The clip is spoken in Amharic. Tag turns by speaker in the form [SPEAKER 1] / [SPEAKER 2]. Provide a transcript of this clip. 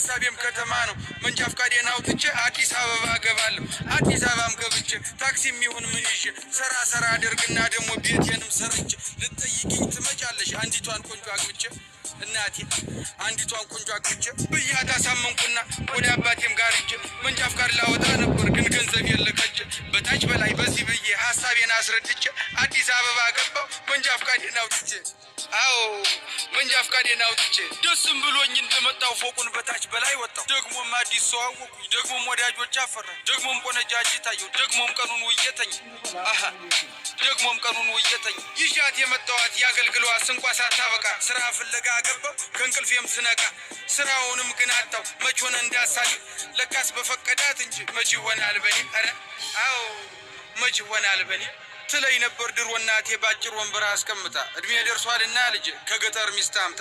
[SPEAKER 1] ሀሳቤም ከተማ ነው መንጃ ፈቃዴን አውጥቼ አዲስ አበባ ገባለሁ አዲስ አበባም ገብቼ ታክሲም ይሁን ምን ይዤ ሰራ አደርግና ደግሞ ቤቴንም ሰርቼ ልትጠይቂኝ ትመጫለሽ አንዲቷን ቆንጆ አግብቼ እናቴ አንዲቷን ቆንጆ አግብቼ ብያት አሳመንኩና ወደ አባቴም ጋር ሂጄ መንጃ ፈቃድ ላወጣ ነበር ግን ገንዘብ የለከቼ በታች በላይ በዚህ ብዬ ሀሳቤን አስረድቼ አዲስ አበባ ገባሁ መንጃ ፈቃዴን አውጥቼ አዎ መንጃ ፈቃዴን አውጥቼ ደስም ብሎኝ እንደመጣው ፎቁን በታች በላይ ወጣው ደግሞም አዲስ ሰው አወኩኝ ደግሞም ወዳጆች አፈራኝ ደግሞም ቆነጃጅ ታየው ደግሞም ቀኑን ውየተኝ ደግሞም ቀኑን ውየተኝ ይዣት የመጣዋት ያገልግሏት ስንቋ ሳታበቃ ስራ ፍለጋ ገባው ከእንቅልፌም ስነቃ ስራውንም ግን አጣው መች ሆነ እንዳሳል ለካስ በፈቀዳት እንጂ መች ይሆናል በኔ አረ አዎ መች ይሆናል በኔ ትለይ ነበር ድሮ እናቴ ባጭር ወንበር አስቀምጣ እድሜ ደርሷልና ልጅ ከገጠር ሚስት አምጣ